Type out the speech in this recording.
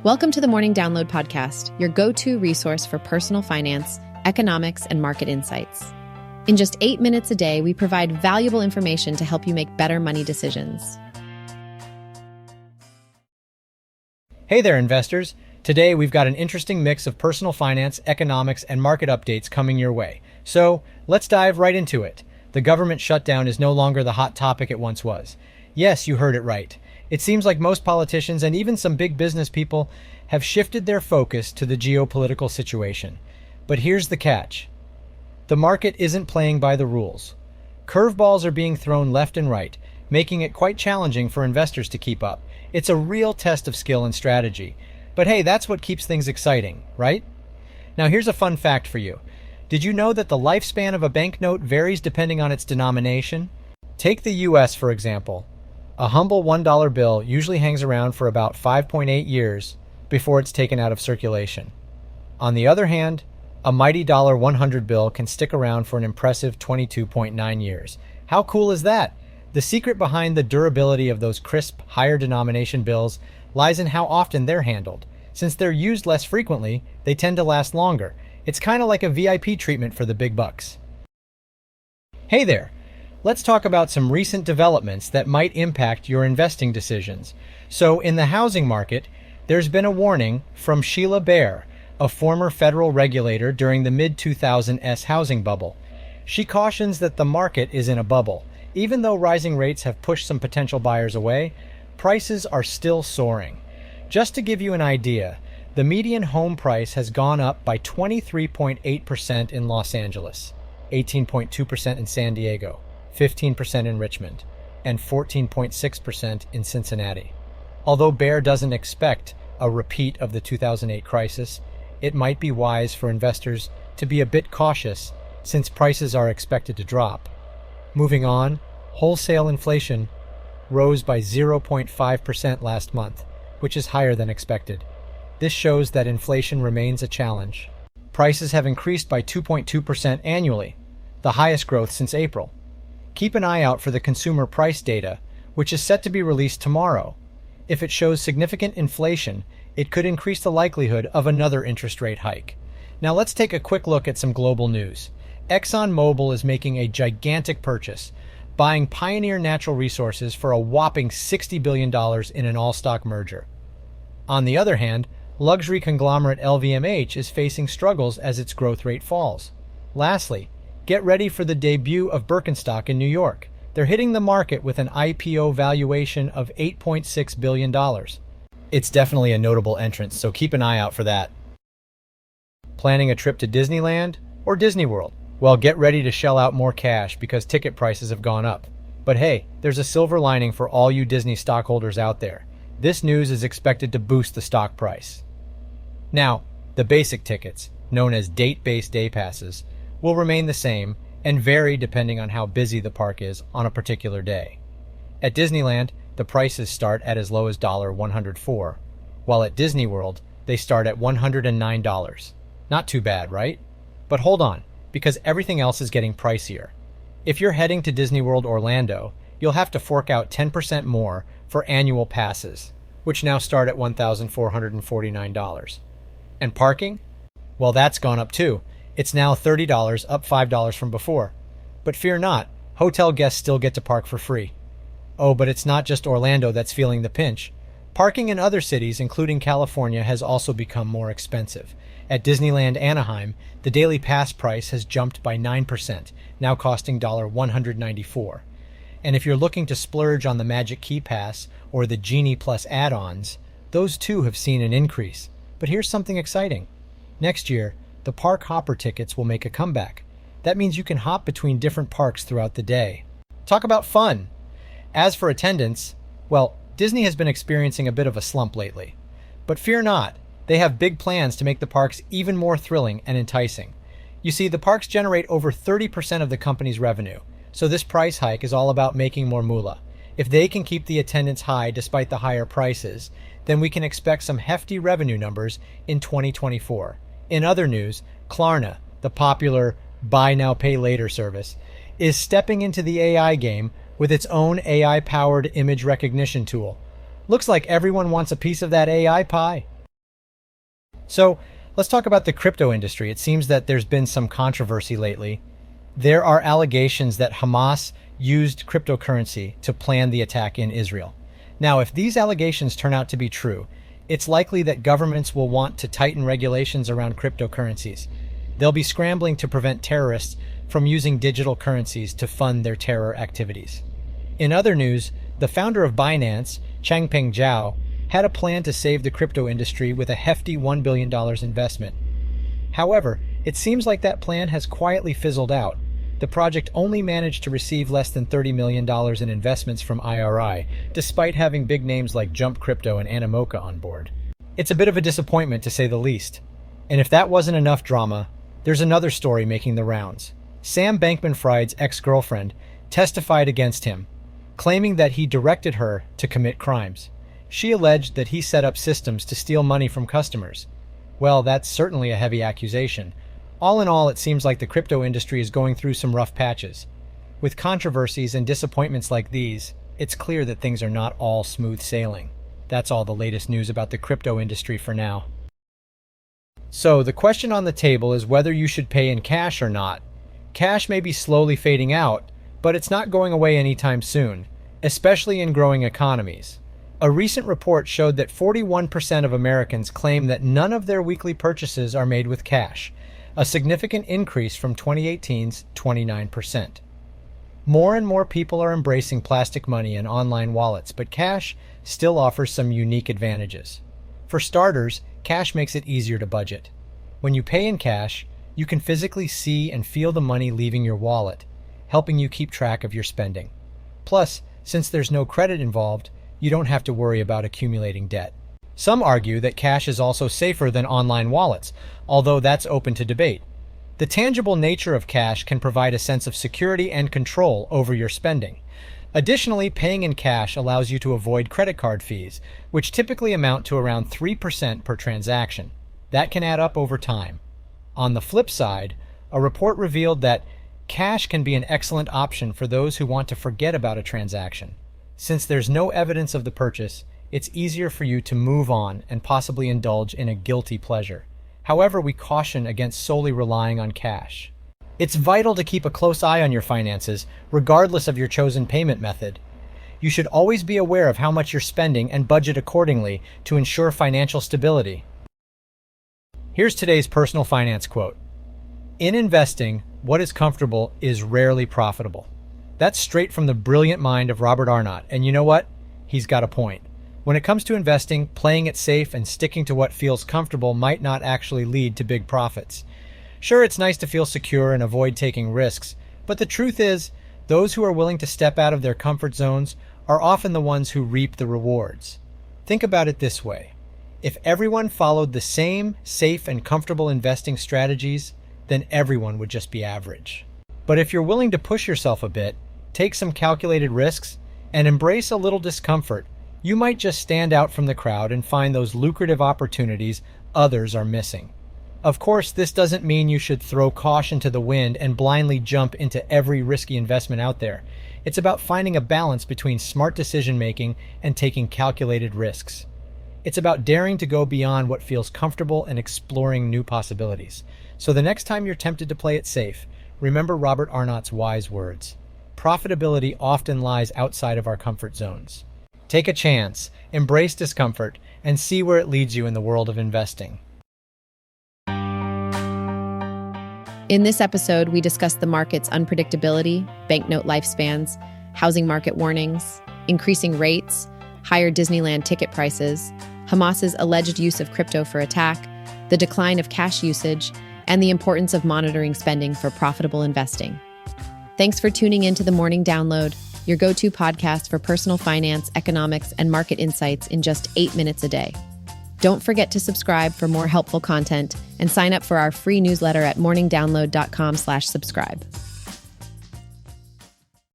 Welcome to the Morning Download Podcast, your go-to resource for personal finance, economics, and market insights. In just 8 minutes a day, we provide valuable information to help you make better money decisions. Hey there, investors. Today, we've got an interesting mix of personal finance, economics, and market updates coming your way. So, let's dive right into it. The government shutdown is no longer the hot topic it once was. Yes, you heard it right. It seems like most politicians and even some big business people have shifted their focus to the geopolitical situation. But here's the catch. The market isn't playing by the rules. Curveballs are being thrown left and right, making it quite challenging for investors to keep up. It's a real test of skill and strategy. But hey, that's what keeps things exciting, right? Now here's a fun fact for you. Did you know that the lifespan of a banknote varies depending on its denomination? Take the US, for example. A humble $1 bill usually hangs around for about 5.8 years before it's taken out of circulation. On the other hand, a mighty $100 bill can stick around for an impressive 22.9 years. How cool is that? The secret behind the durability of those crisp, higher denomination bills lies in how often they're handled. Since they're used less frequently, they tend to last longer. It's kind of like a VIP treatment for the big bucks. Hey there! Let's talk about some recent developments that might impact your investing decisions. So, in the housing market, there's been a warning from Sheila Bair, a former federal regulator during the mid-2000s housing bubble. She cautions that the market is in a bubble. Even though rising rates have pushed some potential buyers away, prices are still soaring. Just to give you an idea, the median home price has gone up by 23.8% in Los Angeles, 18.2% in San Diego, 15% in Richmond, and 14.6% in Cincinnati. Although Bair doesn't expect a repeat of the 2008 crisis, it might be wise for investors to be a bit cautious since prices are expected to drop. Moving on, wholesale inflation rose by 0.5% last month, which is higher than expected. This shows that inflation remains a challenge. Prices have increased by 2.2% annually, the highest growth since April. Keep an eye out for the consumer price data, which is set to be released tomorrow. If it shows significant inflation, it could increase the likelihood of another interest rate hike. Now let's take a quick look at some global news. ExxonMobil is making a gigantic purchase, buying Pioneer Natural Resources for a whopping $60 billion in an all-stock merger. On the other hand, luxury conglomerate LVMH is facing struggles as its growth rate falls. Lastly, get ready for the debut of Birkenstock in New York. They're hitting the market with an IPO valuation of $8.6 billion. It's definitely a notable entrance, so keep an eye out for that. Planning a trip to Disneyland or Disney World? Well, get ready to shell out more cash because ticket prices have gone up. But hey, there's a silver lining for all you Disney stockholders out there. This news is expected to boost the stock price. Now, the basic tickets, known as date-based day passes, will remain the same and vary depending on how busy the park is on a particular day. At Disneyland, the prices start at as low as $104, while at Disney World, they start at $109. Not too bad, right? But hold on, because everything else is getting pricier. If you're heading to Disney World Orlando, you'll have to fork out 10% more for annual passes, which now start at $1,449. And parking? Well, that's gone up too. It's now $30, up $5 from before. But fear not, hotel guests still get to park for free. Oh, but it's not just Orlando that's feeling the pinch. Parking in other cities, including California, has also become more expensive. At Disneyland Anaheim, the daily pass price has jumped by 9%, now costing $194. And if you're looking to splurge on the Magic Key Pass or the Genie Plus add-ons, those too have seen an increase. But here's something exciting. Next year, the park hopper tickets will make a comeback. That means you can hop between different parks throughout the day. Talk about fun! As for attendance, well, Disney has been experiencing a bit of a slump lately. But fear not, they have big plans to make the parks even more thrilling and enticing. You see, the parks generate over 30% of the company's revenue, so this price hike is all about making more moolah. If they can keep the attendance high despite the higher prices, then we can expect some hefty revenue numbers in 2024. In other news, Klarna, the popular buy now pay later service, is stepping into the AI game with its own AI-powered image recognition tool. Looks like everyone wants a piece of that AI pie. So let's talk about the crypto industry. It seems that there's been some controversy lately. There are allegations that Hamas used cryptocurrency to plan the attack in Israel. Now, if these allegations turn out to be true, it's likely that governments will want to tighten regulations around cryptocurrencies. They'll be scrambling to prevent terrorists from using digital currencies to fund their terror activities. In other news, the founder of Binance, Changpeng Zhao, had a plan to save the crypto industry with a hefty $1 billion investment. However, it seems like that plan has quietly fizzled out. The project only managed to receive less than $30 million in investments from IRI, despite having big names like Jump Crypto and Animoca on board. It's a bit of a disappointment, to say the least. And if that wasn't enough drama, there's another story making the rounds. Sam Bankman-Fried's ex-girlfriend testified against him, claiming that he directed her to commit crimes. She alleged that he set up systems to steal money from customers. Well, that's certainly a heavy accusation. All in all, it seems like the crypto industry is going through some rough patches. With controversies and disappointments like these, it's clear that things are not all smooth sailing. That's all the latest news about the crypto industry for now. So, the question on the table is whether you should pay in cash or not. Cash may be slowly fading out, but it's not going away anytime soon, especially in growing economies. A recent report showed that 41% of Americans claim that none of their weekly purchases are made with cash, a significant increase from 2018's 29%. More and more people are embracing plastic money and online wallets, but cash still offers some unique advantages. For starters, cash makes it easier to budget. When you pay in cash, you can physically see and feel the money leaving your wallet, helping you keep track of your spending. Plus, since there's no credit involved, you don't have to worry about accumulating debt. Some argue that cash is also safer than online wallets, although that's open to debate. The tangible nature of cash can provide a sense of security and control over your spending. Additionally, paying in cash allows you to avoid credit card fees, which typically amount to around 3% per transaction. That can add up over time. On the flip side, a report revealed that cash can be an excellent option for those who want to forget about a transaction. Since there's no evidence of the purchase, it's easier for you to move on and possibly indulge in a guilty pleasure. However, we caution against solely relying on cash. It's vital to keep a close eye on your finances, regardless of your chosen payment method. You should always be aware of how much you're spending and budget accordingly to ensure financial stability. Here's today's personal finance quote. In investing, what is comfortable is rarely profitable. That's straight from the brilliant mind of Robert Arnott, and you know what? He's got a point. When it comes to investing, playing it safe and sticking to what feels comfortable might not actually lead to big profits. Sure, it's nice to feel secure and avoid taking risks, but the truth is, those who are willing to step out of their comfort zones are often the ones who reap the rewards. Think about it this way. If everyone followed the same safe and comfortable investing strategies, then everyone would just be average. But if you're willing to push yourself a bit, take some calculated risks, and embrace a little discomfort, you might just stand out from the crowd and find those lucrative opportunities others are missing. Of course, this doesn't mean you should throw caution to the wind and blindly jump into every risky investment out there. It's about finding a balance between smart decision-making and taking calculated risks. It's about daring to go beyond what feels comfortable and exploring new possibilities. So the next time you're tempted to play it safe, remember Robert Arnott's wise words. Profitability often lies outside of our comfort zones. Take a chance, embrace discomfort, and see where it leads you in the world of investing. In this episode, we discuss the market's unpredictability, banknote lifespans, housing market warnings, increasing rates, higher Disneyland ticket prices, Hamas's alleged use of crypto for attack, the decline of cash usage, and the importance of monitoring spending for profitable investing. Thanks for tuning in to the Morning Download, your go-to podcast for personal finance, economics, and market insights in just 8 minutes a day. Don't forget to subscribe for more helpful content and sign up for our free newsletter at morningdownload.com/subscribe.